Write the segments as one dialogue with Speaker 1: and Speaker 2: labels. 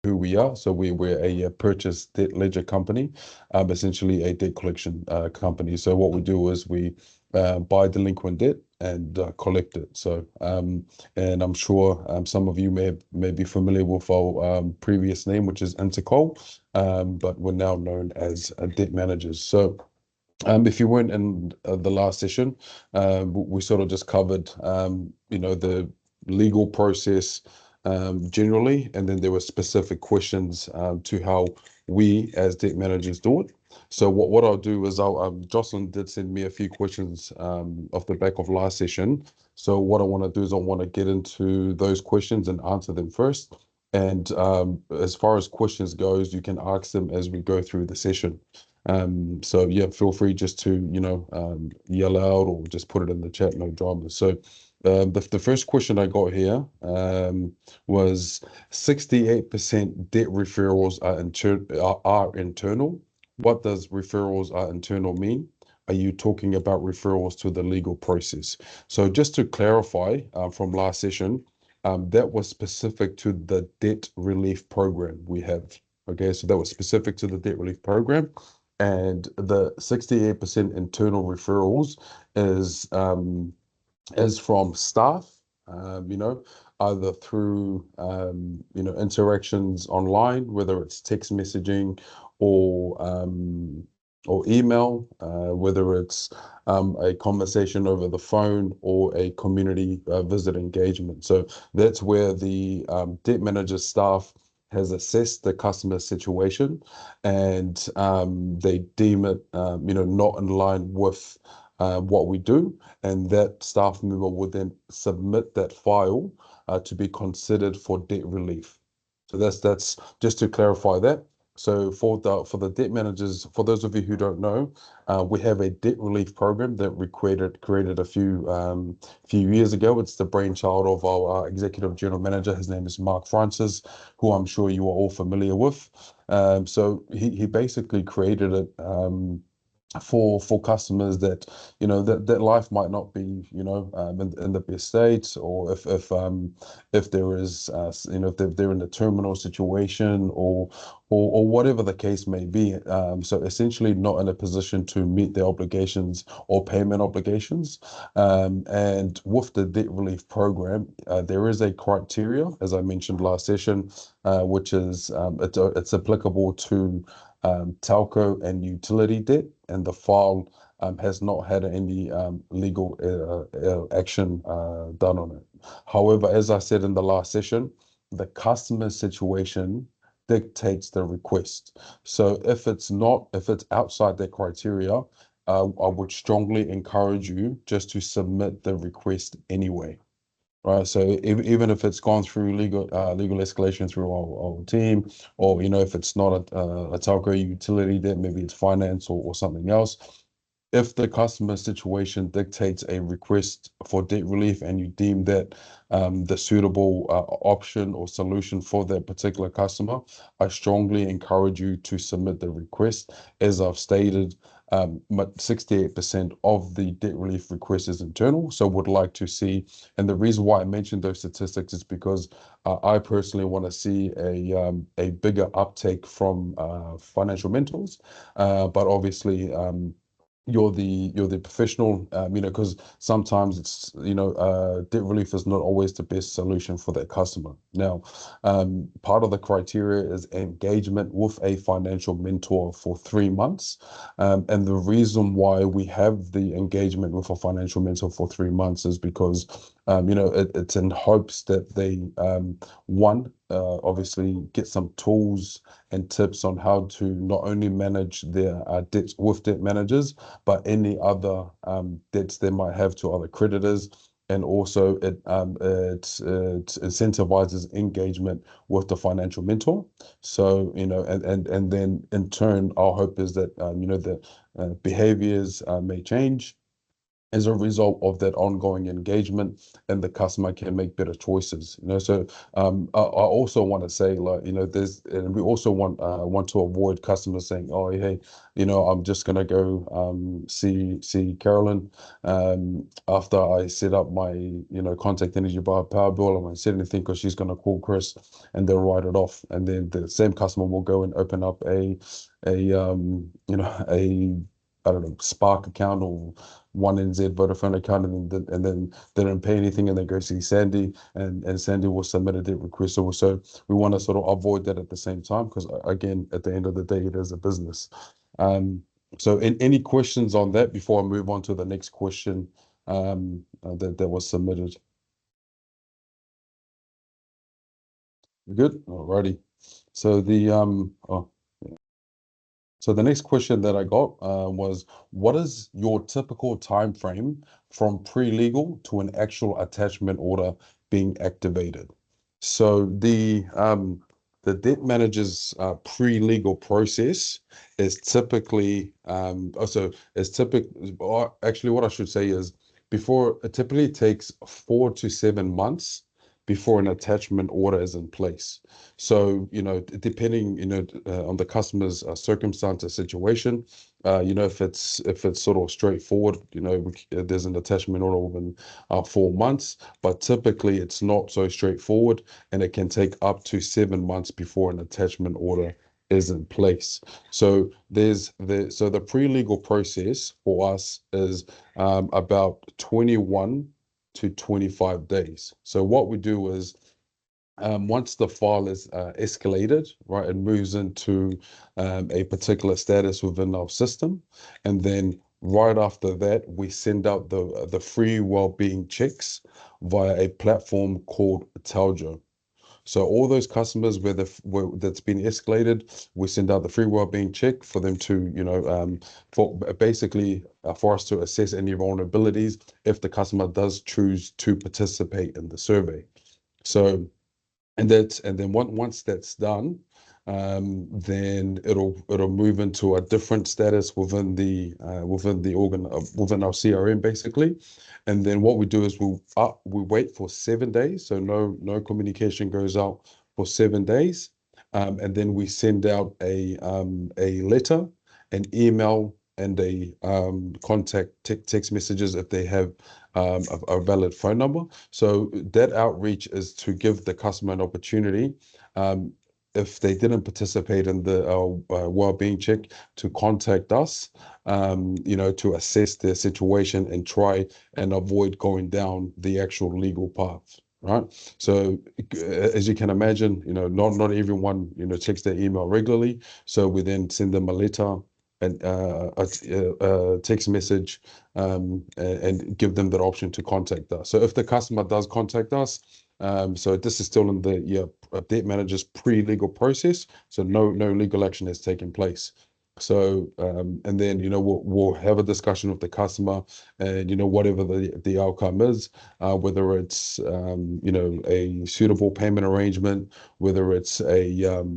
Speaker 1: who we are. So we're a purchase debt ledger company, essentially a debt collection company. So what we do is we buy delinquent debt and collect it. So and I'm sure some of you may be familiar with our previous name, which is Intercol, but we're now known as Debt Managers. So if you weren't in the last session, we sort of just covered, the legal process generally, and then there were specific questions to how we as debt managers do it. So what I'll do is Jocelyn did send me a few questions off the back of last session. So what I want to do is I want to get into those questions and answer them first. And as far as questions goes, you can ask them as we go through the session. So yeah, feel free just to, yell out or just put it in the chat, no drama. So the first question I got here was 68% debt referrals are internal. What does referrals are internal mean? Are you talking about referrals to the legal process? So just to clarify from last session, that was specific to the debt relief program we have. Okay, so that was specific to the debt relief program. And the 68% internal referrals is from staff, either through interactions online, whether it's text messaging or email, whether it's a conversation over the phone or a community visit engagement. So that's where the debt manager staff has assessed the customer situation, and they deem it, not in line with what we do, and that staff member would then submit that file to be considered for debt relief. So that's just to clarify that. So for the debt managers, for those of you who don't know, we have a debt relief program that we created a few years ago. It's the brainchild of our executive general manager. His name is Mark Francis, who I'm sure you are all familiar with. So he basically created it for customers that that life might not be in the best state, or if there is if they're in a terminal situation, or whatever the case may be, so essentially not in a position to meet their obligations or payment obligations, and with the debt relief program, there is a criteria, as I mentioned last session, which is it's applicable to telco and utility debt, and the file has not had any legal action done on it. However, as I said in the last session, the customer situation dictates the request. So if it's outside the criteria, I would strongly encourage you just to submit the request anyway. Right, so even if it's gone through legal escalation through our team, or if it's not a telco utility debt, maybe it's finance or something else. If the customer situation dictates a request for debt relief and you deem that the suitable option or solution for that particular customer, I strongly encourage you to submit the request. As I've stated, 68% of the debt relief request is internal, so would like to see, and the reason why I mentioned those statistics is because I personally want to see a bigger uptake from financial mentors, but obviously you're the professional, because sometimes it's debt relief is not always the best solution for that customer. Now, part of the criteria is engagement with a financial mentor for 3 months, and the reason why we have the engagement with a financial mentor for 3 months is because it's in hopes that they obviously get some tools and tips on how to not only manage their debts with debt managers, but any other debts they might have to other creditors. And also it incentivizes engagement with the financial mentor. So, and then in turn, our hope is that, the behaviors may change, as a result of that ongoing engagement, and the customer can make better choices. So I also want to say, like, there's, and we also want to avoid customers saying, oh, hey, I'm just gonna go see Carolyn after I set up my contact energy by power bill. I won't say anything because she's gonna call Chris and they'll write it off, and then the same customer will go and open up a I don't know, Spark account or one NZ Vodafone account, and then they don't pay anything, and they go see Sandy, and Sandy will submit a debt request. So we want to sort of avoid that at the same time, because again, at the end of the day, it is a business. Um, so any questions on that before I move on to the next question that was submitted? Good. Alrighty. So so the next question that I got was, what is your typical time frame from pre-legal to an actual attachment order being activated? So the debt manager's pre-legal process is typically also is typically, actually what I should say is, before it typically takes 4 to 7 months before an attachment order is in place. So, depending, on the customer's circumstance or situation, if it's sort of straightforward, there's an attachment order within 4 months, but typically it's not so straightforward, and it can take up to 7 months before an attachment order is in place. So the pre-legal process for us is about 21 to 25 days. So what we do is, once the file is escalated, right, it moves into a particular status within our system, and then right after that, we send out the free well-being checks via a platform called Teljo. So all those customers where that's been escalated, we send out the free well-being check for them to, for basically for us to assess any vulnerabilities if the customer does choose to participate in the survey. So and then once that's done, then it'll move into a different status within our CRM basically, and then what we do is we wait for 7 days, so no communication goes out for 7 days, and then we send out a letter, an email, and a contact text messages if they have a valid phone number. So that outreach is to give the customer an opportunity, if they didn't participate in the well-being check, to contact us, to assess their situation and try and avoid going down the actual legal path. Right. So as you can imagine, not everyone, checks their email regularly. So we then send them a letter and a text message, and give them that option to contact us. So if the customer does contact us, so this is still in the debt manager's pre-legal process, so no legal action has taken place. So and then we'll have a discussion with the customer, and whatever the outcome is, whether it's a suitable payment arrangement, whether it's a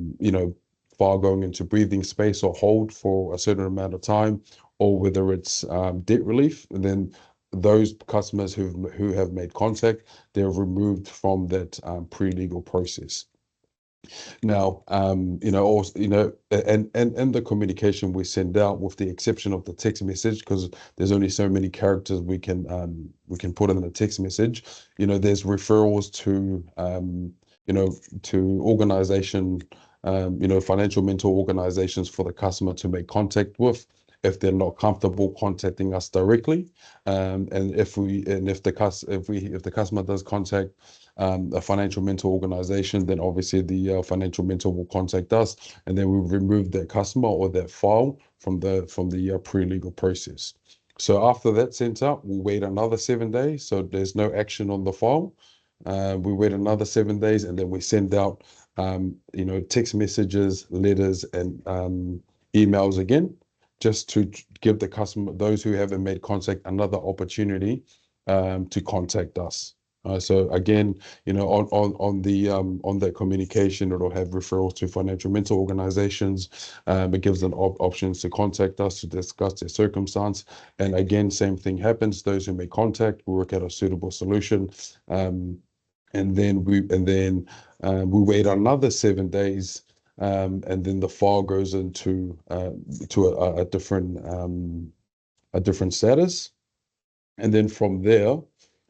Speaker 1: file going into breathing space or hold for a certain amount of time, or whether it's debt relief, and then those customers who have made contact, they're removed from that pre-legal process. Now, also, and the communication we send out, with the exception of the text message, because there's only so many characters we can put in the text message. There's referrals to organization, financial mentor organizations for the customer to make contact with, if they're not comfortable contacting us directly. And if the customer does contact a financial mentor organization, then obviously the financial mentor will contact us, and then we remove that customer or that file from the pre-legal process. So after that's sent out, we'll wait another 7 days. So there's no action on the file. We wait another 7 days, and then we send out text messages, letters, and emails again, just to give the customer, those who haven't made contact, another opportunity to contact us. So again, on that communication, it'll have referrals to financial mental organizations. It gives them options to contact us to discuss their circumstance. And again, same thing happens. Those who make contact, we work out a suitable solution. Um, and then we wait another 7 days, and then the file goes into to a different status. And then from there,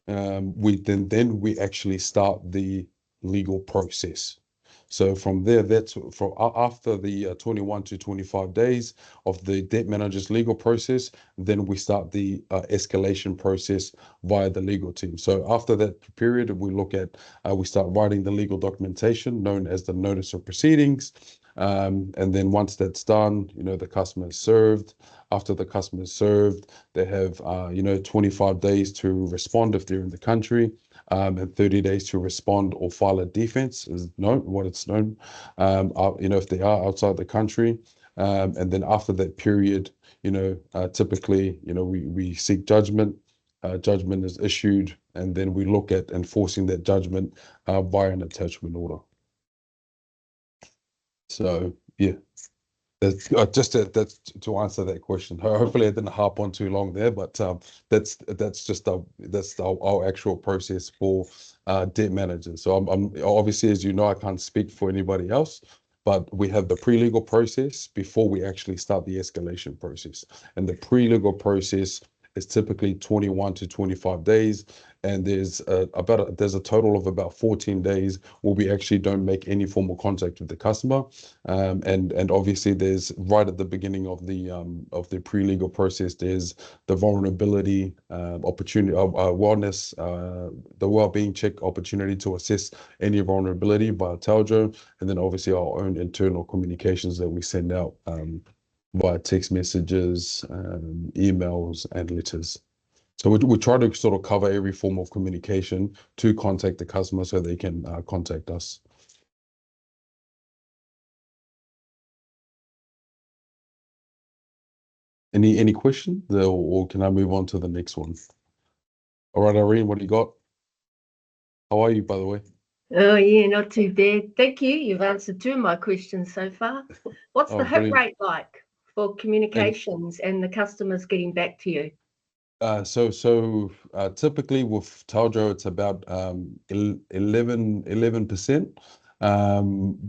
Speaker 1: we actually start the legal process. So from there, that's from after the 21 to 25 days of the debt manager's legal process, then we start the escalation process via the legal team. So after that period, we start writing the legal documentation known as the notice of proceedings. And then once that's done, the customer is served. After the customer is served, they have 25 days to respond if they're in the country, and 30 days to respond or file a defense is what it's known. If they are outside the country, and then after that period, typically, we seek judgment. Judgment is issued, and then we look at enforcing that judgment via an attachment order. So yeah. That's to answer that question. Hopefully, I didn't harp on too long there, but that's our actual process for debt managers. So I'm obviously, as you know, I can't speak for anybody else, but we have the pre-legal process before we actually start the escalation process. And the pre-legal process is typically 21 to 25 days, and there's a total of about 14 days where we actually don't make any formal contact with the customer. And obviously, there's right at the beginning of the pre-legal process, there's the vulnerability opportunity, wellness, the well-being check opportunity to assess any vulnerability by Taljo, and then obviously our own internal communications that we send out via text messages, emails, and letters. So we try to sort of cover every form of communication to contact the customer so they can contact us. Any questions, or can I move on to the next one? All right, Irene, what do you got? How are you, by the way?
Speaker 2: Oh, yeah, not too bad. Thank you. You've answered two of my questions so far. What's
Speaker 1: Oh,
Speaker 2: the hit
Speaker 1: brilliant.
Speaker 2: rate like for
Speaker 1: And
Speaker 2: communications and the customers getting back to you?
Speaker 1: typically with Taljo, it's about 11%.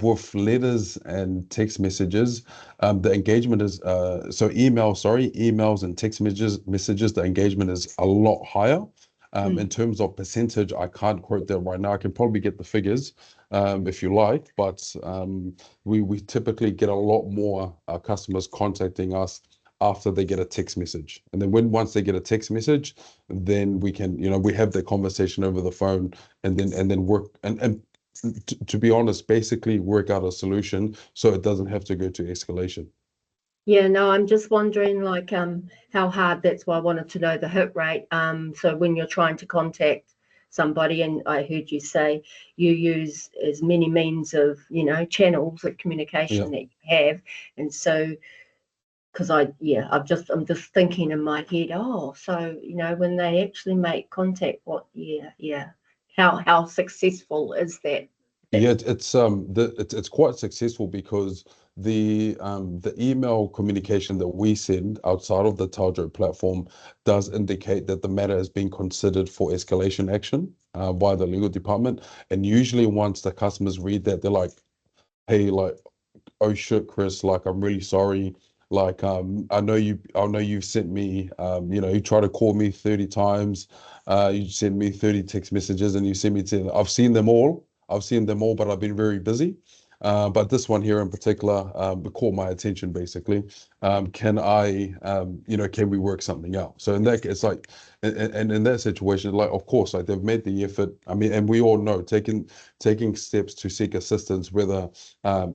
Speaker 1: With letters and text messages, the engagement is emails and text messages, the engagement is a lot higher. In
Speaker 2: Mm.
Speaker 1: terms of percentage, I can't quote that right now. I can probably get the figures if you like, but we typically get a lot more customers contacting us after they get a text message. And then once they get a text message, then we have the conversation over the phone, and then work and to be honest, basically work out a solution so it doesn't have to go to escalation.
Speaker 2: Yeah, no, I'm just wondering how hard, that's why I wanted to know the hit rate. So when you're trying to contact somebody, and I heard you say you use as many means of, channels of
Speaker 1: Yeah.
Speaker 2: communication that you have. And so because I'm just thinking in my head, oh, so when they actually make contact, how successful is that?
Speaker 1: Yeah, it's quite successful because the email communication that we send outside of the Taljo platform does indicate that the matter is being considered for escalation action by the legal department. And usually once the customers read that, they're like, hey, like, oh shit, Chris, like I'm really sorry. Like I know you've sent me you try to call me 30 times, you send me 30 text messages and you send me 10. I've seen them all. I've seen them all, but I've been very busy. But this one here in particular caught my attention basically. Can we work something out? So in that it's like and in that situation, like of course, like they've made the effort. I mean, and we all know taking steps to seek assistance, whether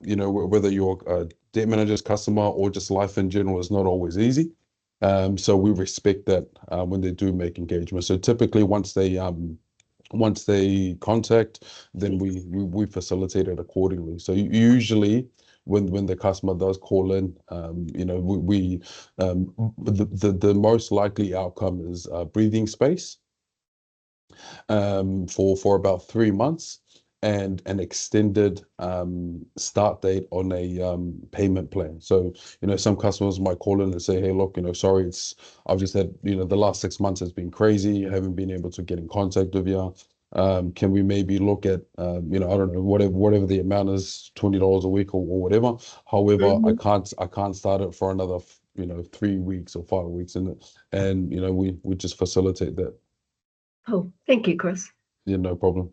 Speaker 1: you're a debt manager's customer or just life in general is not always easy. So we respect that when they do make engagement. So typically once they contact, then we facilitate it accordingly. So usually when the customer does call in, the most likely outcome is breathing space. for about 3 months, and an extended start date on a payment plan. So, some customers might call in and say, hey, look, sorry, I've just had, the last 6 months has been crazy. I haven't been able to get in contact with you. Can we maybe look at, I don't know, whatever the amount is, $20 a week or whatever. However, I
Speaker 2: Mhm.
Speaker 1: can't start it for another, 3 weeks or 5 weeks, and we just facilitate that.
Speaker 2: Oh, thank you, Chris.
Speaker 1: Yeah, no problem.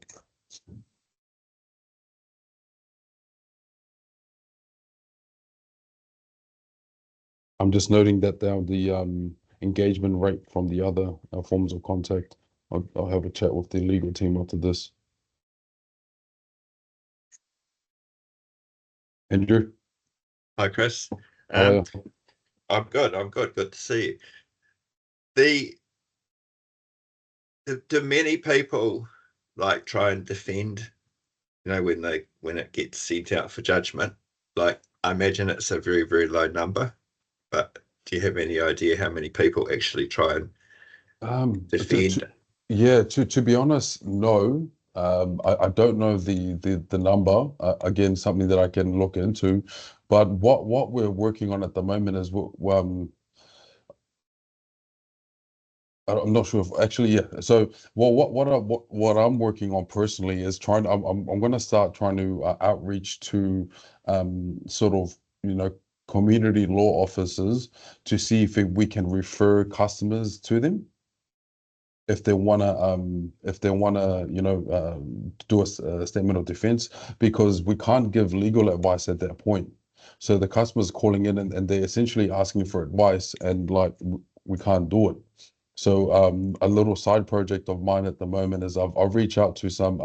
Speaker 1: I'm just noting that down, the engagement rate from the other forms of contact. I'll have a chat with the legal team after this. Andrew,
Speaker 3: Hi, Chris.
Speaker 1: how are
Speaker 3: Um,
Speaker 1: you?
Speaker 3: I'm good. I'm good. Good to see you. The do many people like try and defend, when it gets sent out for judgment? Like, I imagine it's a very, very low number, but do you have any idea how many people actually try and defend?
Speaker 1: Yeah, to be honest, no. I don't know the number. Again, something that I can look into. But what we're working on at the moment is I'm not sure if actually, yeah. So, well, what I'm working on personally is trying. I'm going to start trying to outreach to sort of, community law officers to see if we can refer customers to them if they wanna do a statement of defense, because we can't give legal advice at that point. So the customer's calling in, and they're essentially asking for advice, and like we can't do it. So a little side project of mine at the moment is I've reached out to some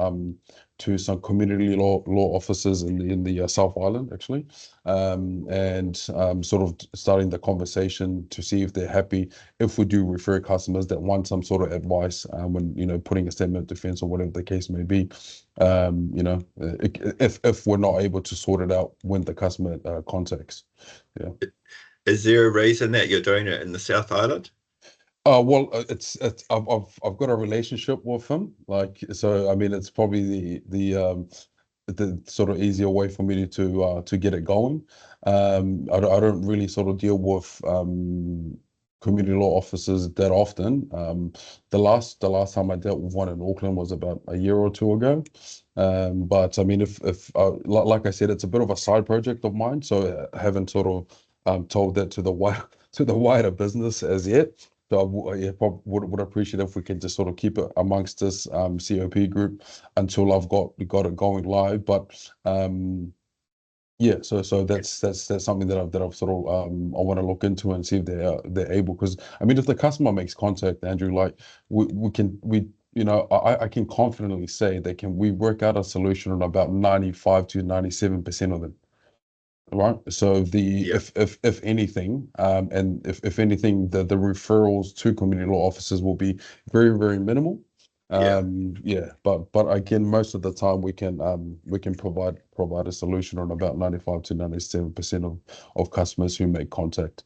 Speaker 1: community law officers in the South Island, actually, and sort of starting the conversation to see if they're happy if we do refer customers that want some sort of advice when putting a statement of defense or whatever the case may be. If we're not able to sort it out when the customer contacts. Yeah.
Speaker 3: Is there a reason that you're doing it in the South Island?
Speaker 1: Well, it's I've got a relationship with him, like, so I mean it's probably the sort of easier way for me to get it going. I don't really sort of deal with community law officers that often. The last time I dealt with one in Auckland was about a year or two ago. But I mean, if like I said, it's a bit of a side project of mine, so I haven't sort of told that to the wider business as yet. So yeah, would appreciate if we can just sort of keep it amongst this COP group until I've got it going live. But yeah, so that's something that I've sort of I want to look into and see if they're able, because I mean if the customer makes contact, Andrew, like I can confidently say that we work out a solution on about 95 to 97% of them. Right. So
Speaker 3: Yeah,
Speaker 1: if anything, and if anything, the referrals to community law officers will be very, very minimal.
Speaker 3: yeah.
Speaker 1: Yeah, but again, most of the time we can provide a solution on about 95 to 97% of customers who make contact.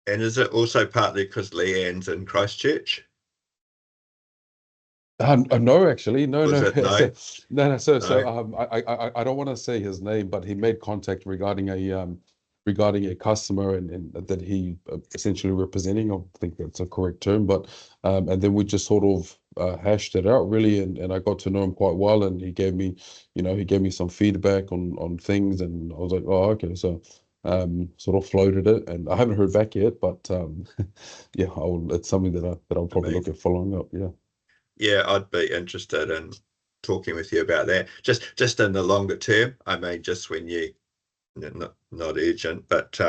Speaker 3: And is it also partly because Leanne's in Christchurch?
Speaker 1: No, actually, no,
Speaker 3: Was
Speaker 1: no.
Speaker 3: it
Speaker 1: So,
Speaker 3: no?
Speaker 1: no, no. So,
Speaker 3: No?
Speaker 1: I don't want to say his name, but he made contact regarding a customer, and that he essentially representing. I think that's a correct term, but and then we just sort of hashed it out really, and I got to know him quite well, and he gave me some feedback on things, and I was like, oh, okay, so sort of floated it, and I haven't heard back yet, but yeah, it's something that I'll
Speaker 3: I
Speaker 1: probably
Speaker 3: mean,
Speaker 1: look at following up. Yeah.
Speaker 3: yeah, I'd be interested in talking with you about that. Just in the longer term. I mean, just when you not urgent, but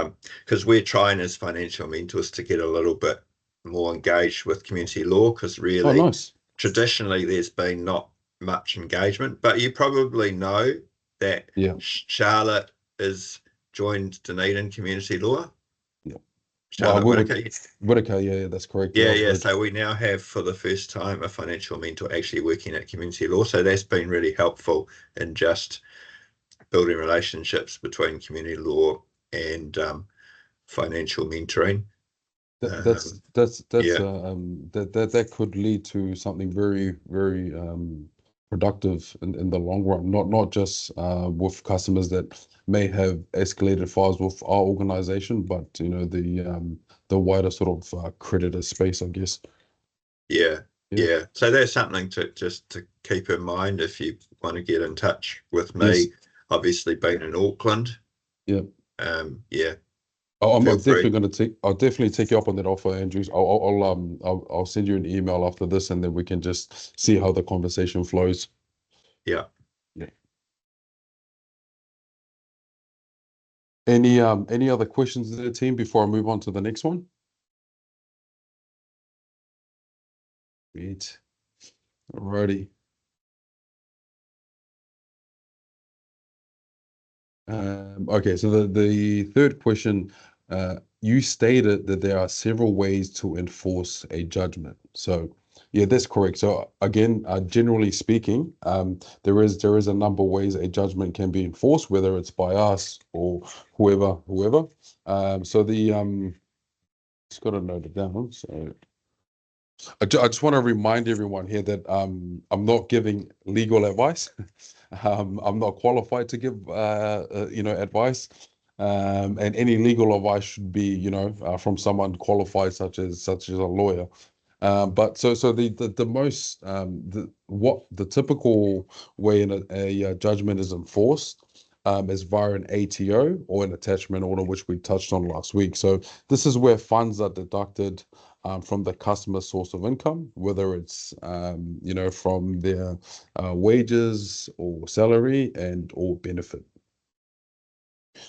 Speaker 3: because we're trying as financial mentors to get a little bit more engaged with community law, because
Speaker 1: Oh,
Speaker 3: really
Speaker 1: nice.
Speaker 3: traditionally there's been not much engagement. But you probably know that
Speaker 1: Yeah.
Speaker 3: Charlotte is joined Dunedin Community Law.
Speaker 1: Yeah. Well,
Speaker 3: Charlotte Whitaker.
Speaker 1: Whitaker, yeah, that's correct. Yeah,
Speaker 3: Yeah,
Speaker 1: I've
Speaker 3: yeah.
Speaker 1: heard.
Speaker 3: So we now have for the first time a financial mentor actually working at community law. So that's been really helpful in just building relationships between community law and financial mentoring.
Speaker 1: That's
Speaker 3: Yeah,
Speaker 1: that could lead to something very, very productive in the long run. Not just with customers that may have escalated files with our organization, but you know the wider sort of creditor space, I guess.
Speaker 3: yeah,
Speaker 1: Yeah.
Speaker 3: yeah. So there's something to just to keep in mind if you want to get in touch with
Speaker 1: Yes.
Speaker 3: me. Obviously, being in Auckland,
Speaker 1: Yeah.
Speaker 3: yeah,
Speaker 1: I'm
Speaker 3: feel
Speaker 1: definitely
Speaker 3: free.
Speaker 1: going to take. I'll definitely take you up on that offer, Andrews. I'll send you an email after this, and then we can just see how the conversation flows.
Speaker 3: Yeah.
Speaker 1: Yeah. Any other questions there, team, before I move on to the next one? Great. Alrighty. Okay, so the third question, you stated that there are several ways to enforce a judgment. So, yeah, that's correct. So again, generally speaking, there is a number of ways a judgment can be enforced, whether it's by us or whoever. So just got to note it down. So I just want to remind everyone here that I'm not giving legal advice. I'm not qualified to give advice. And any legal advice should be from someone qualified, such as a lawyer. But so the most the typical way a judgment is enforced is via an ATO or an attachment order, which we touched on last week. So this is where funds are deducted from the customer source of income, whether it's from their wages or salary and or benefit.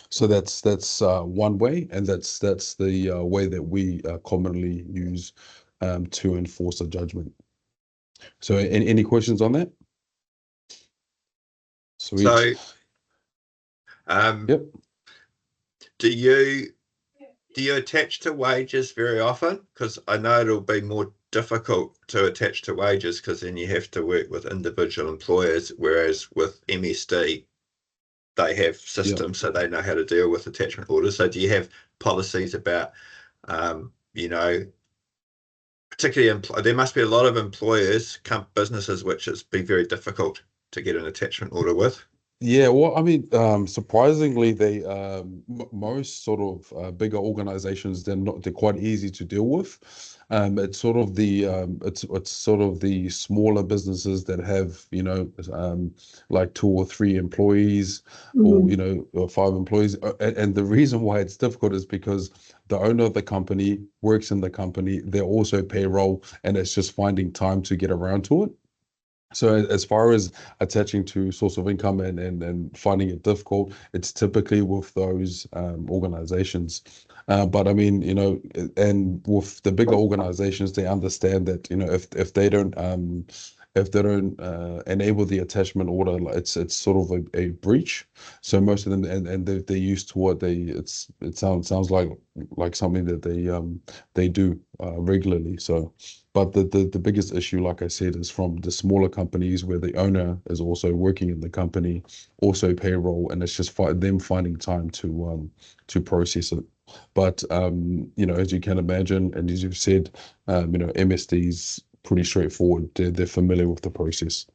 Speaker 1: So that's one way, and that's the way that we commonly use to enforce a judgment. So any questions on that? Sweet.
Speaker 3: So, um,
Speaker 1: Yep.
Speaker 3: do you attach to wages very often? Because I know it'll be more difficult to attach to wages because then you have to work with individual employers, whereas with MSD, they have
Speaker 1: Yep.
Speaker 3: systems so they know how to deal with attachment orders. So do you have policies about, particularly there must be a lot of employers, businesses, which it's be very difficult to get an attachment order with.
Speaker 1: Yeah, well, I mean, surprisingly, they most sort of bigger organizations, they're quite easy to deal with. It's sort of it's sort of the smaller businesses that have like 2 or 3 employees, or
Speaker 2: Mhm.
Speaker 1: or 5 employees. And the reason why it's difficult is because the owner of the company works in the company. They're also payroll, and it's just finding time to get around to it. So as far as attaching to source of income and finding it difficult, it's typically with those organizations. But I mean, and with the bigger organizations, they understand that, if they don't enable the attachment order, like, it's sort of a breach. So most of them, and they're used to what it sounds like something that they do regularly. So. But the biggest issue, like I said, is from the smaller companies where the owner is also working in the company, also payroll, and it's just them finding time to process it. But as you can imagine, and as you've said, MSD's pretty straightforward. They're familiar with the process.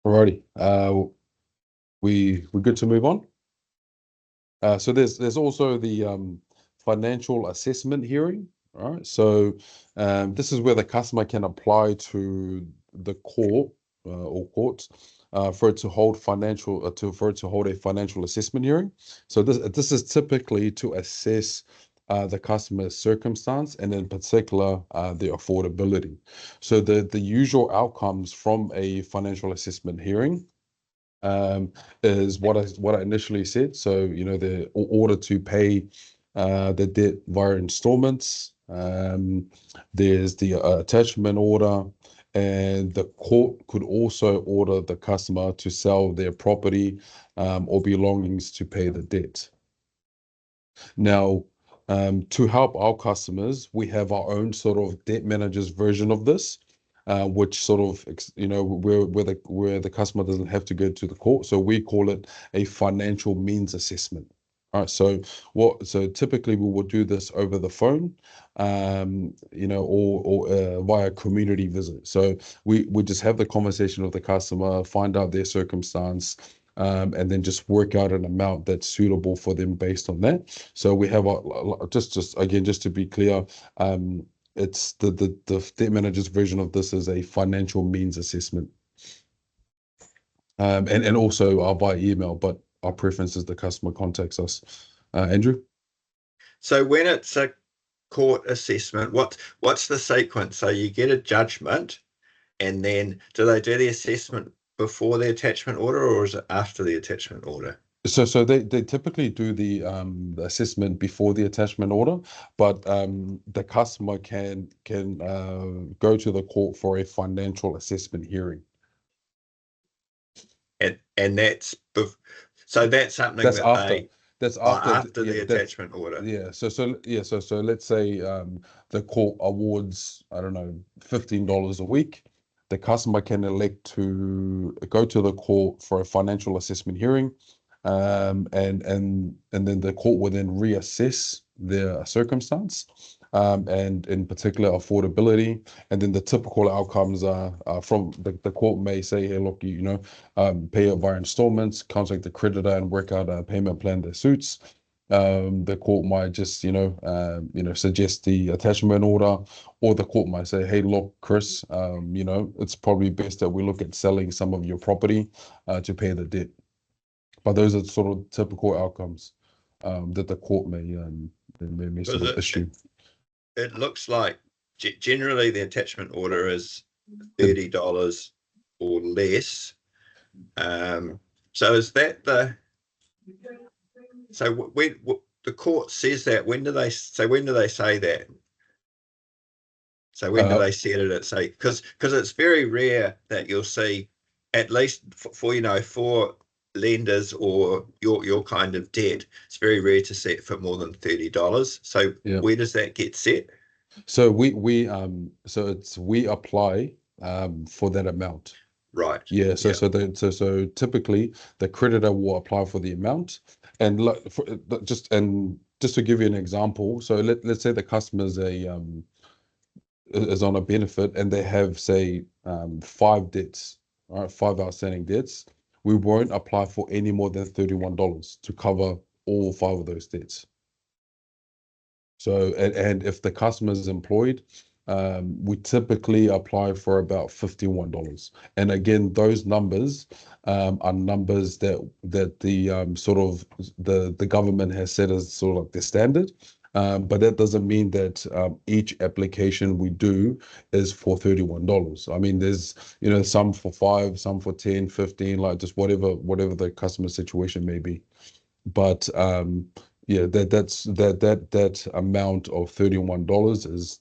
Speaker 1: Alrighty. We're good to move on. So there's also the financial assessment hearing. All right. So this is where the customer can apply to the court or courts for it to hold a financial assessment hearing. So this is typically to assess the customer's circumstance, and in particular the affordability. So the usual outcomes from a financial assessment hearing um, is what I initially said. So, the order to pay the debt via installments. There's the attachment order, and the court could also order the customer to sell their property or belongings to pay the debt. Now, to help our customers, we have our own sort of debt managers version of this. which sort of where the customer doesn't have to go to the court. So we call it a financial means assessment. All right, so typically we will do this over the phone, or via community visit. So we just have the conversation with the customer, find out their circumstance, and then just work out an amount that's suitable for them based on that. So we have just to be clear, it's the debt manager's version of this is a financial means assessment, and also by email, but our preference is the customer contacts us. Andrew?
Speaker 3: So when it's a court assessment, what's the sequence? So you get a judgment, and then do they do the assessment before the attachment order, or is it after the attachment order?
Speaker 1: So they typically do the assessment before the attachment order, but the customer can go to the court for a financial assessment hearing.
Speaker 3: And that's that's something
Speaker 1: That's
Speaker 3: that
Speaker 1: after. That's
Speaker 3: after the attachment order.
Speaker 1: Yeah. So let's say the court awards, I don't know, $15 a week. The customer can elect to go to the court for a financial assessment hearing, and then the court will then reassess their circumstance, and in particular affordability. And then the typical outcomes are from the court may say, hey, look, pay it via installments, contact the creditor and work out a payment plan that suits. The court might just suggest the attachment order, or the court might say, hey, look, Chris, it's probably best that we look at selling some of your property to pay the debt. But those are sort of typical outcomes that the court may sort of issue.
Speaker 3: It looks like generally the attachment order is $30 or less. So is that when the court says that, when do they say that? So when do they set it at, say, because it's very rare that you'll see, at least for lenders or your kind of debt, it's very rare to set for more than $30. So where does that get set?
Speaker 1: So we apply for that amount.
Speaker 3: Right.
Speaker 1: Yeah. So typically the creditor will apply for the amount, and just to give you an example, so let's say the customer is on a benefit and they have, say, 5 debts, all right, 5 outstanding debts. We won't apply for any more than $31 to cover all 5 of those debts. So, and if the customer is employed, we typically apply for about $51. And again, those numbers are numbers that the sort of the government has set as sort of like the standard. But that doesn't mean that each application we do is for $31. I mean, there's some for 5, some for 10, 15, like just whatever the customer situation may be. But that amount of $31 is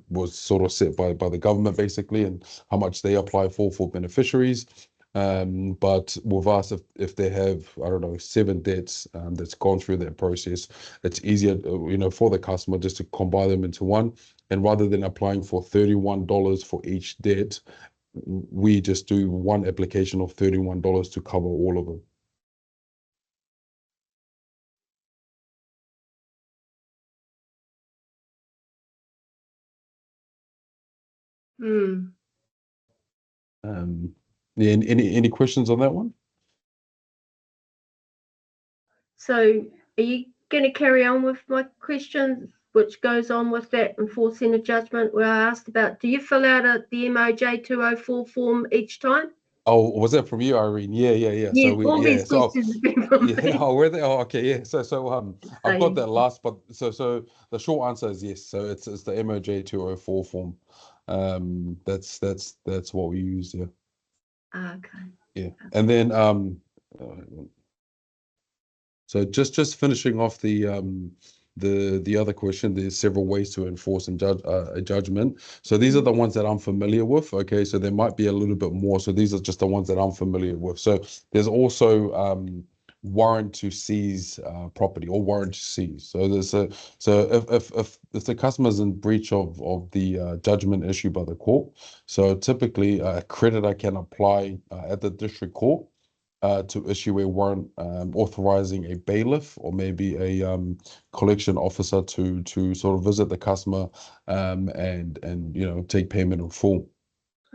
Speaker 1: was sort of set by the government basically, and how much they apply for beneficiaries. But with us, if they have, I don't know, 7 debts that's gone through that process, it's easier, for the customer just to combine them into one. And rather than applying for $31 for each debt, we just do one application of $31 to cover all of them. Any questions on that one?
Speaker 2: So are you going to carry on with my question, which goes on with that enforcing a judgment, where I asked about, do you fill out the MOJ 204 form each time?
Speaker 1: Oh, was that from you, Irene? Yeah.
Speaker 2: Yeah, all these questions have been from me.
Speaker 1: Oh, were they? Oh, okay, yeah. So I've got that last, but so the short answer is yes. So it's the MOJ 204 form. That's what we use, yeah.
Speaker 2: Okay.
Speaker 1: Yeah. And then so just finishing off the other question, there's several ways to enforce and judge a judgment. So these are the ones that I'm familiar with. Okay, so there might be a little bit more. So these are just the ones that I'm familiar with. So there's also warrant to seize property or warrant to seize. So if the customer's in breach of the judgment issued by the court, so typically a creditor can apply at the district court to issue a warrant authorizing a bailiff or maybe a collection officer to sort of visit the customer and take payment in full.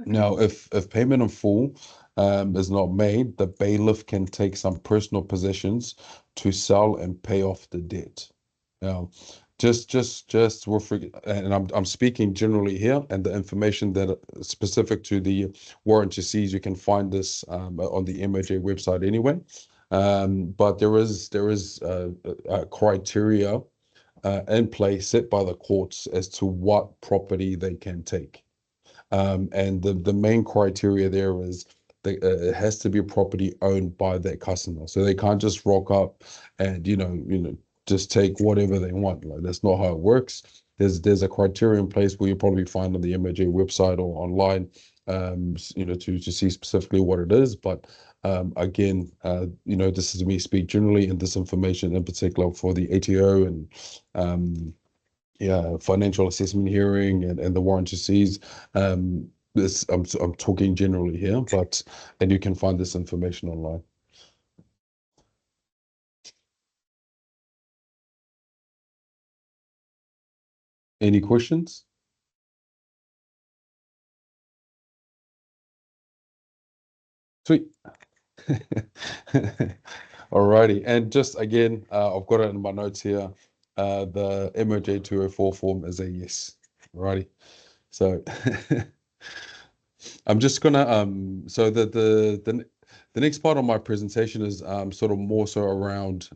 Speaker 1: Now, if payment in full is not made, the bailiff can take some personal possessions to sell and pay off the debt. Now, just and I'm speaking generally here, and the information that specific to the warrant to seize, you can find this on the MOJ website anyway. But there is a criteria in place set by the courts as to what property they can take. And the main criteria there is it has to be a property owned by that customer. So they can't just rock up and just take whatever they want. Like, that's not how it works. There's a criteria in place where you probably find on the MOJ website or online, to see specifically what it is. But again, this is me speak generally, and this information in particular for the ATO and financial assessment hearing and the warrant to seize. This I'm talking generally here, and you can find this information online. Any questions? Sweet. Alrighty, and just again, I've got it in my notes here. The MOJ 204 form is a yes. Alrighty, so I'm just gonna so the next part of my presentation is sort of more so around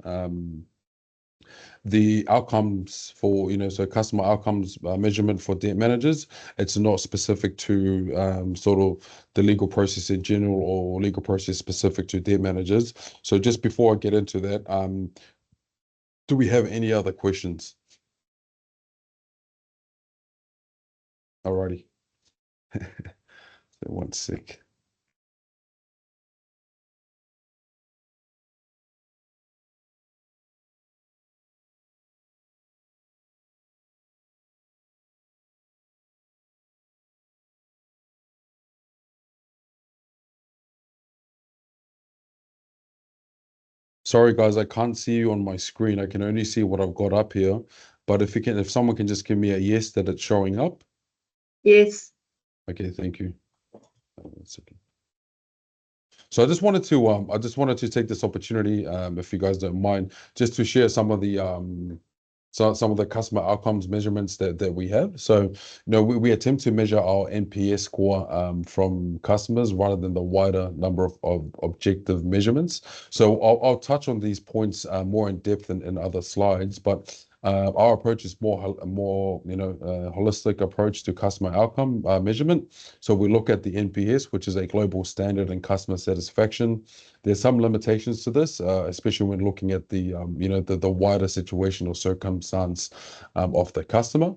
Speaker 1: the outcomes for, so customer outcomes measurement for debt managers. It's not specific to sort of the legal process in general or legal process specific to debt managers. So just before I get into that, do we have any other questions? Alrighty. So 1 sec. Sorry, guys, I can't see you on my screen. I can only see what I've got up here. But if someone can just give me a yes that it's showing up.
Speaker 2: Yes.
Speaker 1: Okay, thank you. 1 second. So I just wanted to take this opportunity, if you guys don't mind, just to share some of the some of the customer outcomes measurements that we have. So, we attempt to measure our NPS score from customers rather than the wider number of objective measurements. So I'll touch on these points more in depth in other slides, but our approach is more holistic approach to customer outcome measurement. So we look at the NPS, which is a global standard in customer satisfaction. There's some limitations to this, especially when looking at the the wider situation or circumstance of the customer.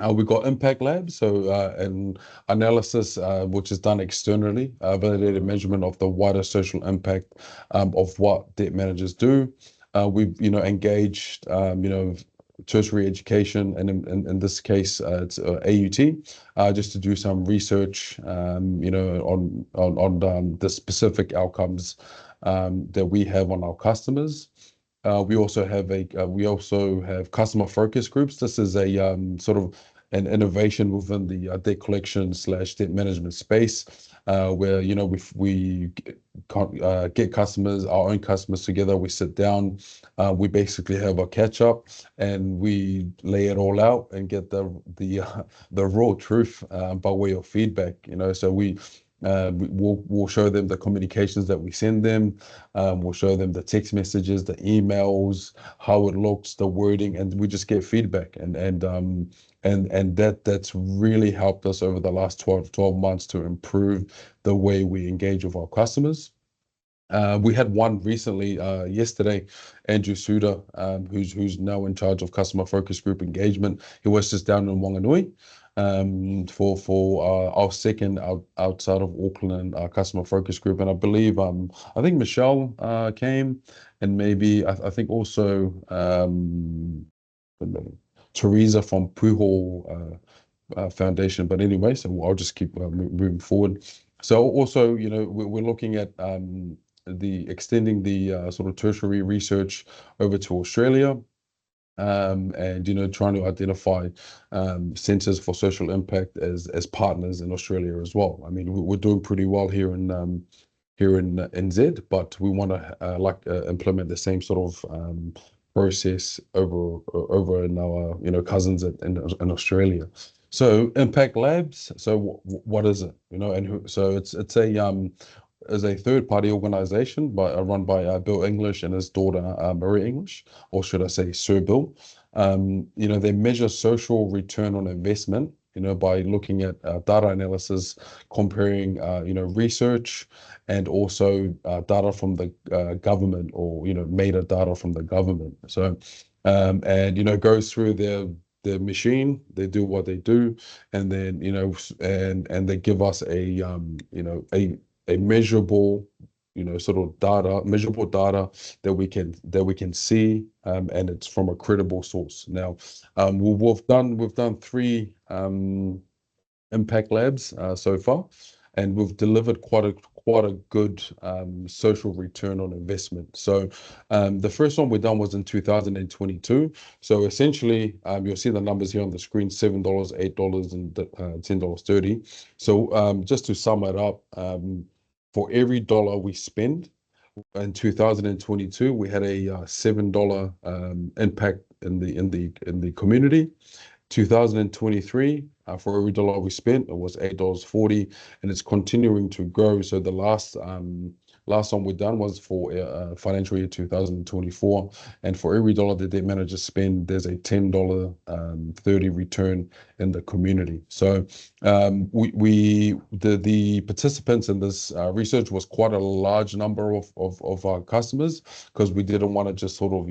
Speaker 1: We've got Impact Labs, so an analysis which is done externally, validated measurement of the wider social impact of what debt managers do. We've engaged tertiary education, and in this case it's AUT, just to do some research on the specific outcomes that we have on our customers. We also have customer focus groups. This is a sort of an innovation within the debt collection / debt management space, where we get customers, our own customers together. We sit down, we basically have a catch up, and we lay it all out and get the raw truth by way of feedback. So we'll show them the communications that we send them. We'll show them the text messages, the emails, how it looks, the wording, and we just get feedback. And that's really helped us over the last 12 months to improve the way we engage with our customers. We had one recently yesterday, Andrew Suda, who's now in charge of customer focus group engagement. He was just down in Wanganui. for our second outside of Auckland customer focus group, and I believe I think Michelle came, and maybe I think also Teresa from Puho Foundation. But anyway, so I'll just keep moving forward. So also, you know, we're looking at the extending the sort of tertiary research over to Australia. And you know, trying to identify centers for social impact as partners in Australia as well. I mean, we're doing pretty well here in NZ, but we want to implement the same sort of process over in our cousins in Australia. So Impact Labs. So what is it? You know, and so it's a third-party organization run by Bill English and his daughter Marie English, or should I say Sir Bill. You know, they measure social return on investment, you know, by looking at data analysis, comparing you know, research, and also data from the government, or you know, metadata from the government. So and you know, goes through their machine, they do what they do, and then you know, and they give us a you know, a measurable, you know, sort of measurable data that we can see, and it's from a credible source. Now, we've done 3 Impact Labs so far, and we've delivered quite a good social return on investment. So the first one we done was in 2022. So essentially, you'll see the numbers here on the screen: $7, $8, and $10.30. So just to sum it up, for every dollar we spend in 2022, we had a $7 impact in the community. 2023, for every dollar we spent, it was $8.40, and it's continuing to grow. So the last one we done was for financial year 2024, and for every dollar that debt managers spend, there's a $10.30 return in the community. So the participants in this research was quite a large number of our customers, because we didn't want to just sort of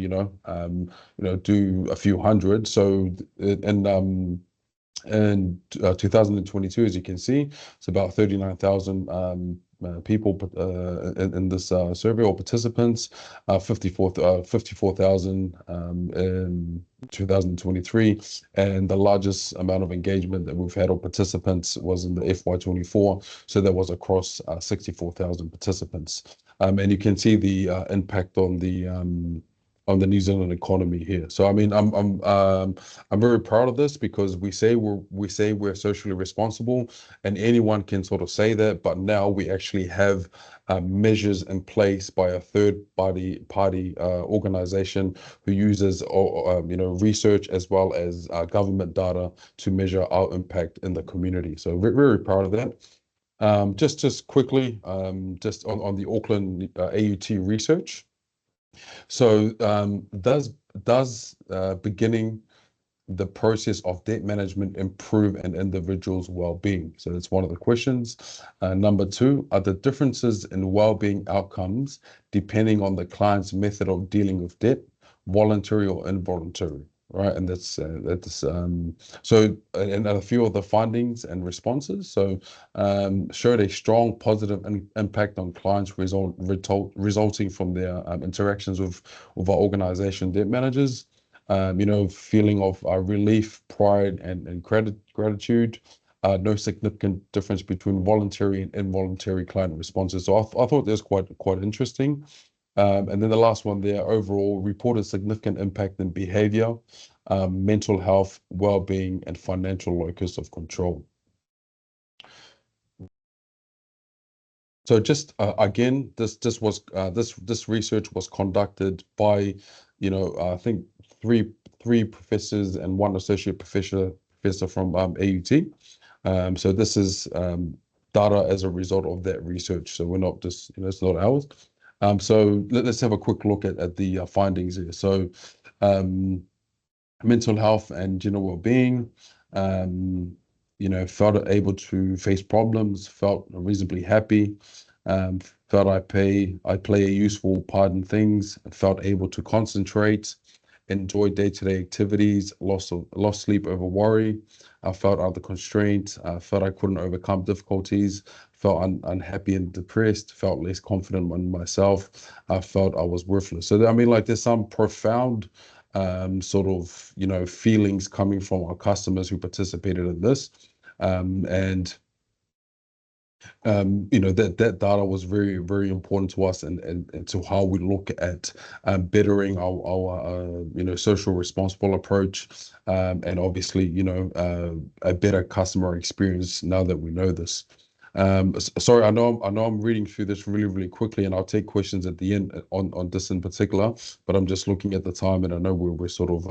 Speaker 1: do a few hundred. So in 2022, as you can see, it's about 39,000 people in this survey, or participants, 54,000 in 2023, and the largest amount of engagement that we've had of participants was in the FY24, so that was across 64,000 participants, and you can see the impact on the New Zealand economy here. So I mean, I'm very proud of this, because we say we're socially responsible, and anyone can sort of say that, but now we actually have measures in place by a third party organization who uses research as well as government data to measure our impact in the community. So we're very proud of that. Just quickly, just on the Auckland AUT research. So does beginning the process of debt management improve an individual's well-being? So that's one of the questions. Number 2, are the differences in well-being outcomes depending on the client's method of dealing with debt, voluntary or involuntary? Right, and that's so, and a few of the findings and responses. So showed a strong positive impact on clients resulting from their interactions with our organization debt managers. Feeling of relief, pride, and gratitude. No significant difference between voluntary and involuntary client responses. So I thought that's quite interesting. And then the last one there, overall reported significant impact in behavior, mental health, well-being, and financial locus of control. So just again, this research was conducted by, I think three professors and one associate professor from AUT. So this is data as a result of that research. So we're not just, it's not ours. So let's have a quick look at the findings here. So mental health and general well-being, felt able to face problems, felt reasonably happy, felt I play a useful part in things, felt able to concentrate, enjoy day-to-day activities, lost sleep over worry. I felt under constraint. I felt I couldn't overcome difficulties. Felt unhappy and depressed. Felt less confident in myself. I felt I was worthless. So I mean, like, there's some profound sort of, feelings coming from our customers who participated in this. And that data was very, very important to us, and to how we look at bettering our social responsible approach, and obviously, a better customer experience now that we know this. Sorry, I know I'm reading through this really, really quickly, and I'll take questions at the end on this in particular, but I'm just looking at the time, and I know we're sort of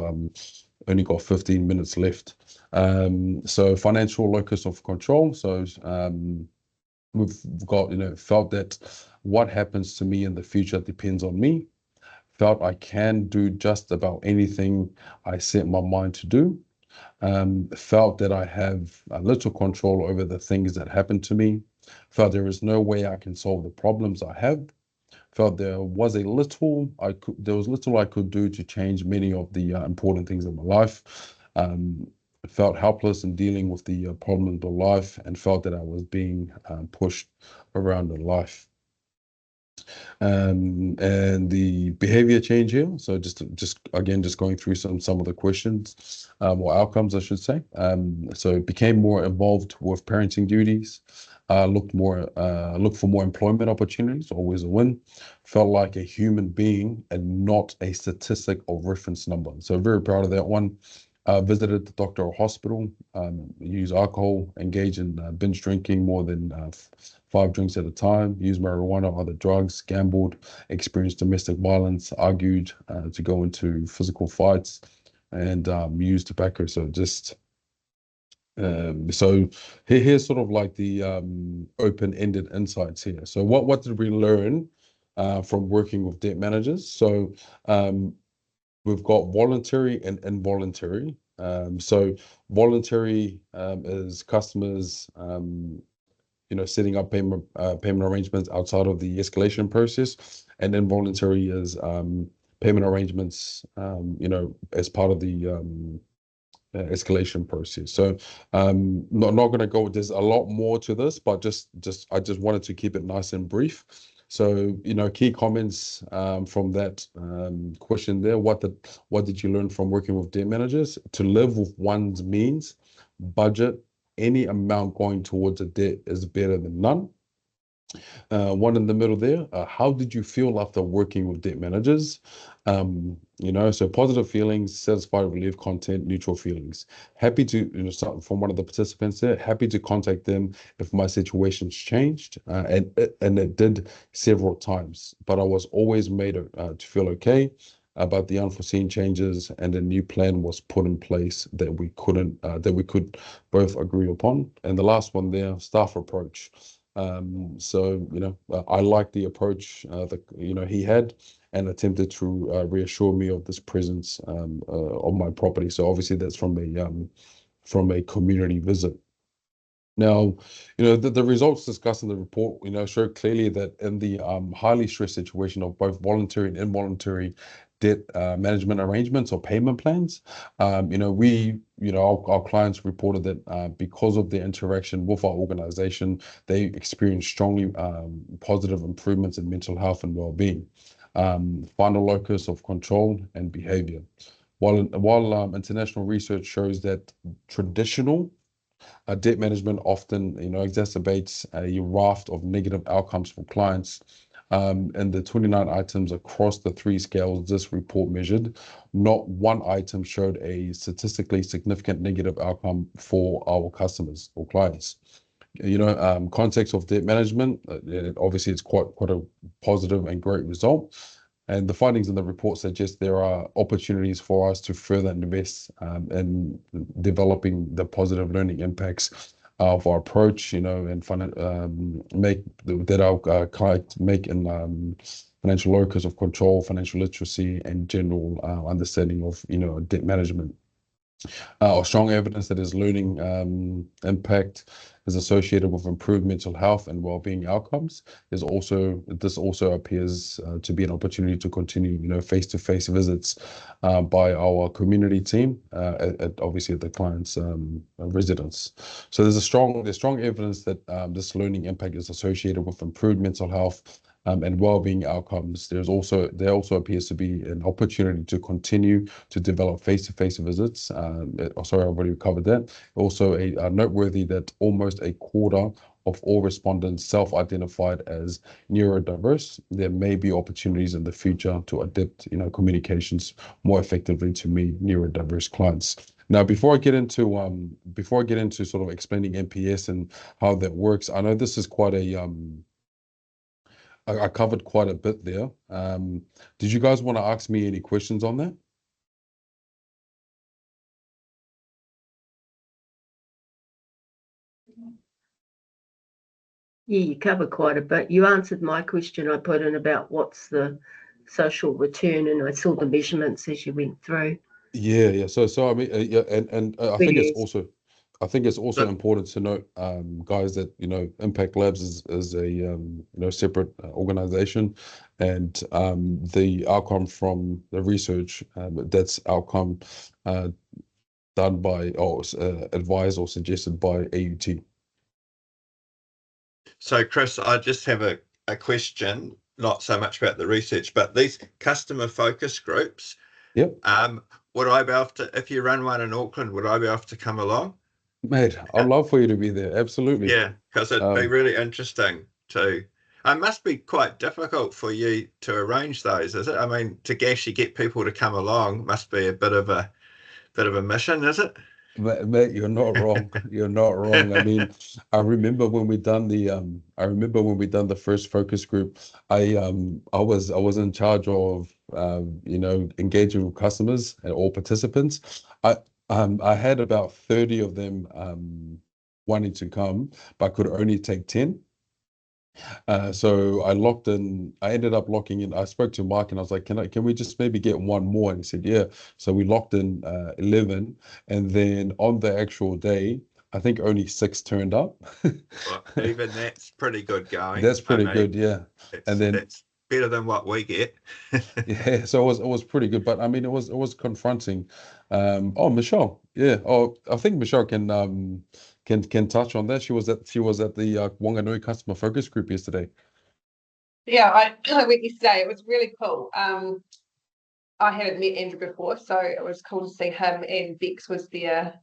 Speaker 1: only got 15 minutes left. So financial locus of control. So we've got, felt that what happens to me in the future depends on me. Felt I can do just about anything I set my mind to do. Felt that I have a little control over the things that happen to me. Felt there is no way I can solve the problems I have. Felt there was little I could do to change many of the important things in my life. Felt helpless in dealing with the problems of life, and felt that I was being pushed around in life. And the behavior change here. So just again, just going through some of the questions, or outcomes, I should say. So became more involved with parenting duties. Looked for more employment opportunities, always a win. Felt like a human being and not a statistic or reference number. So very proud of that one. Visited the doctor or hospital, use alcohol, engage in binge drinking more than 5 drinks at a time, use marijuana or other drugs, gambled, experienced domestic violence, argued to go into physical fights, and used tobacco. So just so here's sort of like the open-ended insights here. So what did we learn from working with debt managers? So we've got voluntary and involuntary. So voluntary is customers, setting up payment arrangements outside of the escalation process, and involuntary is payment arrangements, as part of the escalation process. So not going to go, there's a lot more to this, but I just wanted to keep it nice and brief. So key comments from that question there. What did you learn from working with debt managers? To live with one's means, budget. Any amount going towards a debt is better than none. One in the middle there. How did you feel after working with debt managers? So positive feelings, satisfied, relief, content, neutral feelings. Happy to, from one of the participants there, happy to contact them if my situation's changed. And it did several times, but I was always made to feel okay about the unforeseen changes, and a new plan was put in place that we could both agree upon. And the last one there, staff approach. So I like the approach that he had, and attempted to reassure me of this presence on my property. So obviously that's from a community visit. Now, the results discussed in the report, show clearly that in the highly stressed situation of both voluntary and involuntary debt management arrangements or payment plans, our clients reported that because of their interaction with our organization, they experienced strongly positive improvements in mental health and well-being. Final locus of control and behavior. While international research shows that traditional debt management often, exacerbates a raft of negative outcomes for clients. And the 29 items across the 3 scales this report measured, not one item showed a statistically significant negative outcome for our customers or clients. Context of debt management, obviously it's quite a positive and great result. And the findings in the report suggest there are opportunities for us to further invest in developing the positive learning impacts of our approach, and make our clients make in financial locus of control, financial literacy, and general understanding of debt management. or strong evidence that his learning impact is associated with improved mental health and well-being outcomes. This also appears to be an opportunity to continue, face-to-face visits by our community team obviously at the client's residence. So there's strong evidence that this learning impact is associated with improved mental health and well-being outcomes. There also appears to be an opportunity to continue to develop face-to-face visits. Sorry, I've already covered that. Also, noteworthy that almost a quarter of all respondents self-identified as neurodiverse. There may be opportunities in the future to adapt, communications more effectively to meet neurodiverse clients. Now, before I get into sort of explaining NPS and how that works, I know this is quite a I covered quite a bit there. Did you guys want to ask me any questions on that?
Speaker 2: Yeah, you covered quite a bit. You answered my question I put in about what's the social return, and I saw the measurements as you went through.
Speaker 1: Yeah. So I mean, yeah, and I think it's also,
Speaker 3: So,
Speaker 1: important to note, guys, that Impact Labs is a separate organization, and the outcome from the research, that's outcome done by or advised or suggested by AUT.
Speaker 3: so Chris, I just have a question, not so much about the research, but these customer focus groups.
Speaker 1: Yep.
Speaker 3: Would I be able to, if you run one in Auckland, would I be able to come along?
Speaker 1: Mate, I'd love for you to be there. Absolutely.
Speaker 3: Yeah, because it'd be really interesting to. It must be quite difficult for you to arrange those, is it? I mean, to actually get people to come along must be a bit of a mission, is it?
Speaker 1: Mate, you're not wrong. You're not wrong. I mean, I remember when we done the first focus group. I was in charge of engaging with customers and all participants. I had about 30 of them wanting to come, but could only take 10. So I ended up locking in. I spoke to Mike and I was like, can we just maybe get one more? And he said, yeah. So we locked in 11. And then on the actual day, I think only 6 turned up.
Speaker 3: Well, even that's pretty good going.
Speaker 1: That's pretty good, yeah. And then
Speaker 3: That's better than what we get.
Speaker 1: yeah, so it was pretty good. But I mean, it was confronting. Oh, Michelle, yeah. Oh, I think Michelle can touch on that. She was at the Wanganui customer focus group yesterday.
Speaker 4: Yeah, I went yesterday. It was really cool. I hadn't met Andrew before, so it was cool to see him, and Bex was there.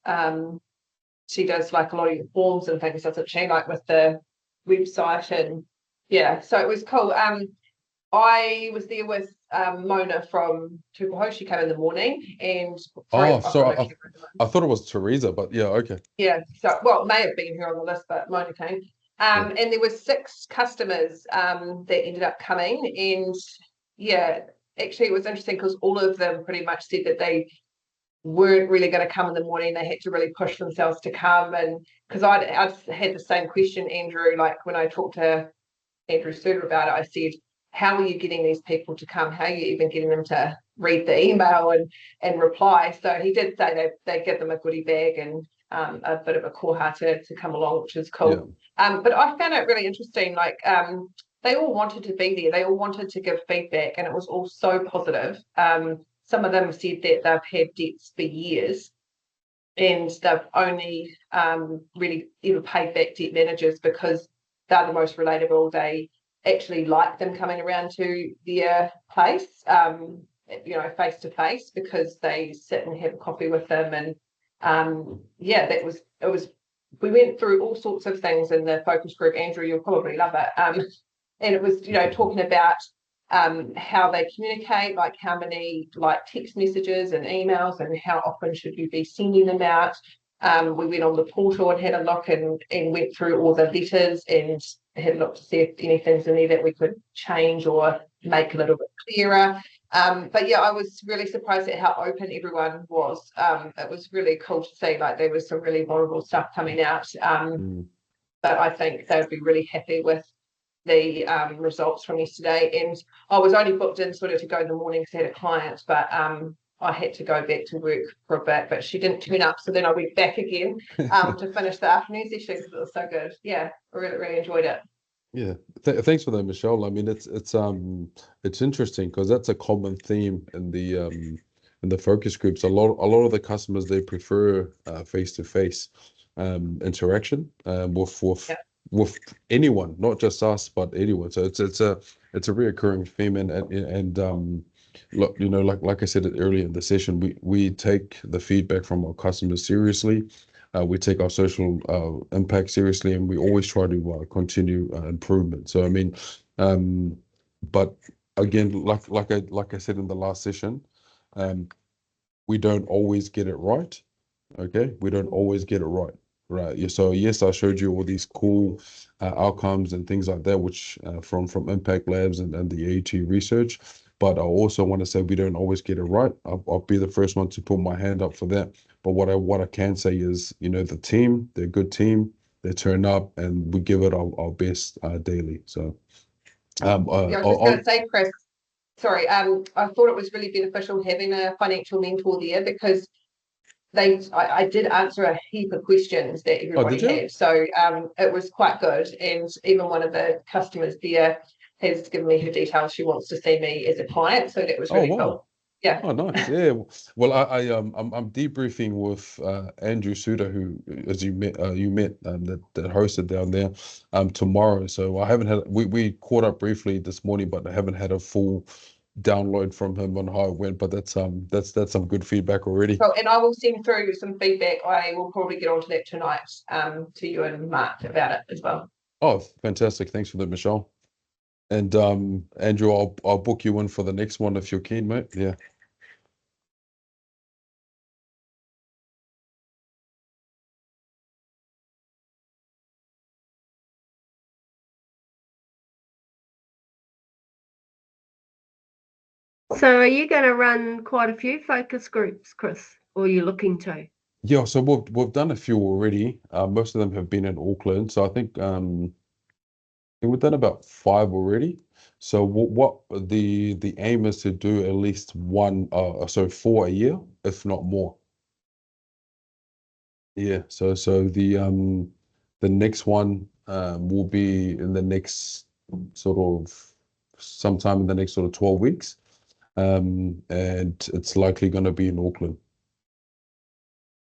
Speaker 4: She does like a lot of forms and things, doesn't she? Like with the website, and yeah, so it was cool. I was there with Mona from Tupaho. She came in the morning, and sorry,
Speaker 1: Oh, so I thought it was Teresa, but yeah, okay.
Speaker 4: Yeah, so well, it may have been her on the list, but Mona came. And there were 6 customers that ended up coming, and yeah, actually it was interesting because all of them pretty much said that they weren't really going to come in the morning. They had to really push themselves to come, and because I'd had the same question, Andrew, like when I talked to Andrew Suter about it, I said, how are you getting these people to come? How are you even getting them to read the email and reply? So he did say they give them a goodie bag and a bit of a koha to come along, which is cool. Yeah. But I found it really interesting, like they all wanted to be there. They all wanted to give feedback, and it was all so positive. Some of them said that they've had debts for years, and they've only really ever paid back debt managers because they're the most relatable. They actually like them coming around to their place, face to face, because they sit and have coffee with them. And yeah, it was. We went through all sorts of things in the focus group. Andrew, you'll probably love it. And it was, talking about how they communicate, like how many text messages and emails, and how often should you be sending them out. We went on the portal and had a look and went through all the letters and had a look to see if anything's in there that we could change or make a little bit clearer. But yeah, I was really surprised at how open everyone was. It was really cool to see, like there was some really vulnerable stuff coming out. But I think they would be really happy with the results from yesterday. And I was only booked in sort of to go in the morning because I had a client, but I had to go back to work for a bit, but she didn't turn up. So then I went back again to finish the afternoon session because it was so good. Yeah, I really, really enjoyed it.
Speaker 1: Yeah, thanks for that, Michelle. I mean, it's interesting because that's a common theme in the focus groups. A lot of the customers, they prefer face-to-face interaction
Speaker 4: Yeah.
Speaker 1: with anyone, not just us, but anyone. So it's a reoccurring theme, and look, like I said earlier in the session, we take the feedback from our customers seriously. We take our social impact seriously, and we always try to continue improvement. So I mean, but again, like I said in the last session, um, we don't always get it right. Okay, we don't always get it right. Right. Yeah, so yes, I showed you all these cool outcomes and things like that, which from Impact Labs and the AET research. But I also want to say we don't always get it right. I'll be the first one to put my hand up for that. But what I can say is, the team, they're a good team. They turn up and we give it our best daily. So
Speaker 4: Yeah, I was just going to say, Chris, sorry, I thought it was really beneficial having a financial mentor there because I did answer a heap of questions that everybody had. So it was quite good. And even one of the customers there has given me her details. She wants to see me as a client. So that was really cool. Yeah.
Speaker 1: Oh, nice. Yeah. Well, I'm debriefing with Andrew Suter, who, as you met that hosted down there tomorrow. So I haven't had we caught up briefly this morning, but I haven't had a full download from him on how it went. But that's some good feedback already.
Speaker 4: Cool. And I will send through some feedback. I will probably get onto that tonight to you and Mark about it as well.
Speaker 1: Oh, fantastic. Thanks for that, Michelle. And Andrew, I'll book you in for the next one if you're keen, mate. Yeah.
Speaker 2: So are you going to run quite a few focus groups, Chris, or are you looking to?
Speaker 1: Yeah, so we've done a few already. Most of them have been in Auckland. So I think we've done about 5 already. So what the aim is to do at least one, so 4 a year, if not more. Yeah. So the next one will be in the next sort of sometime in the next sort of 12 weeks. And it's likely going to be in Auckland.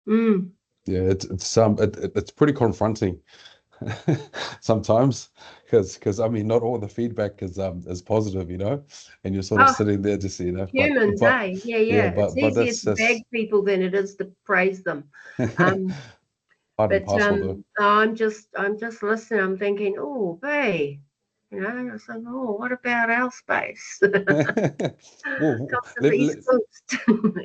Speaker 2: Mm.
Speaker 1: Yeah, it's pretty confronting sometimes because I mean not all the feedback is positive, and you're sort of sitting there just
Speaker 2: humans,
Speaker 1: but
Speaker 2: yeah,
Speaker 1: but
Speaker 2: it's easier
Speaker 1: that's
Speaker 2: to beg people than it is to praise them.
Speaker 1: part and parcel though.
Speaker 2: I'm just listening. I'm thinking, oh, hey, I was like, oh, what about our space?
Speaker 1: Well,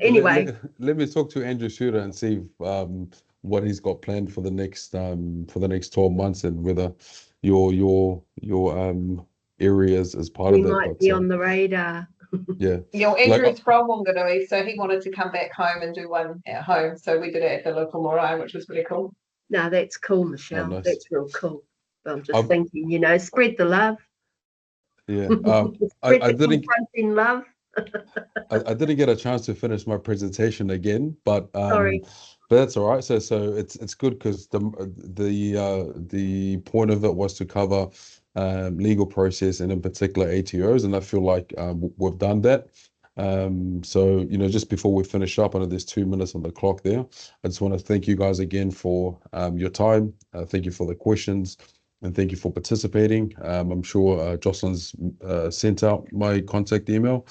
Speaker 2: Anyway,
Speaker 1: let me talk to Andrew Shooter and see what he's got planned for the next 12 months and whether your areas as part of that.
Speaker 2: You might be on the radar.
Speaker 1: Yeah.
Speaker 4: Andrew's from Wanganui, so he wanted to come back home and do one at home. So we did it at the local marae, which was really cool.
Speaker 2: No, that's cool, Michelle.
Speaker 1: Oh, nice.
Speaker 2: That's real cool. I'm just thinking, spread the love.
Speaker 1: Yeah.
Speaker 2: I didn't confronting love.
Speaker 1: I didn't get a chance to finish my presentation again, but
Speaker 2: Sorry.
Speaker 1: But that's all right. So it's good because the point of it was to cover legal process and in particular ATOs, and I feel like we've done that. So just before we finish up, I know there's 2 minutes on the clock there. I just want to thank you guys again for your time. Thank you for the questions. And thank you for participating. I'm sure Jocelyn's sent out my contact email.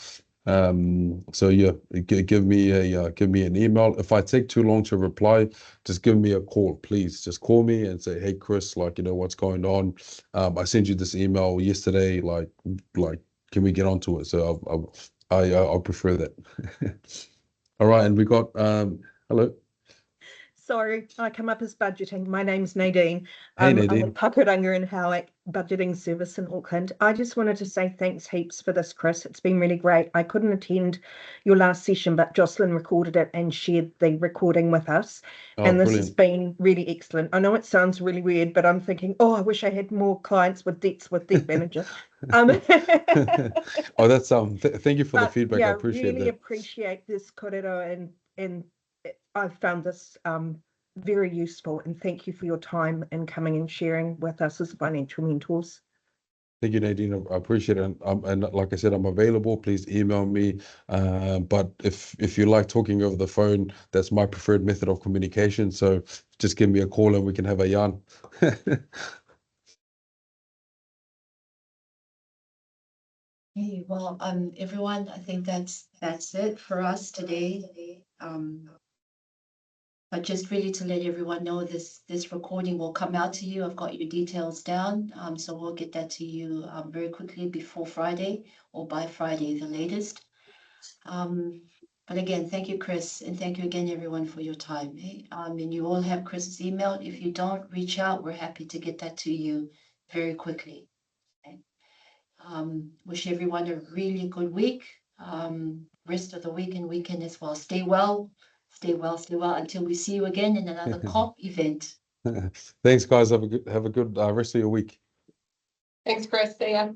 Speaker 1: So yeah, give me an email. If I take too long to reply, just give me a call, please. Just call me and say, hey Chris, what's going on? I sent you this email yesterday, like can we get onto it? So I'll prefer that. All right, and we got hello.
Speaker 5: So sorry, I come up as budgeting. My name's Nadine.
Speaker 1: Hey,
Speaker 5: I'm
Speaker 1: Nadine.
Speaker 5: with Pakuranga and Howick Budgeting Service in Auckland. I just wanted to say thanks heaps for this, Chris. It's been really great. I couldn't attend your last session, but Jocelyn recorded it and shared the recording with us.
Speaker 1: Oh,
Speaker 5: And this has
Speaker 1: brilliant.
Speaker 5: been really excellent. I know it sounds really weird, but I'm thinking, oh, I wish I had more clients with debts with Debt Manager.
Speaker 1: Oh, that's thank you for the
Speaker 5: But
Speaker 1: feedback. I
Speaker 5: yeah,
Speaker 1: appreciate
Speaker 5: really
Speaker 1: that.
Speaker 5: appreciate this kōrero and I've found this very useful, and thank you for your time and coming and sharing with us as financial mentors.
Speaker 1: Thank you, Nadine. I appreciate it. And like I said, I'm available. Please email me. But if you like talking over the phone, that's my preferred method of communication. So just give me a call and we can have a yarn.
Speaker 2: Hey, well, everyone, I think that's it for us today. But just really to let everyone know, this recording will come out to you. I've got your details down, so we'll get that to you very quickly before Friday or by Friday, the latest. But again, thank you, Chris, and thank you again, everyone, for your time. And you all have Chris's email. If you don't, reach out. We're happy to get that to you very quickly. Okay? Wish everyone a really good week. Rest of the week and weekend as well. Stay well, stay well, stay well until we see you again in another COP event.
Speaker 1: Thanks, guys. Have a good rest of your week.
Speaker 4: Thanks, Chris. See ya.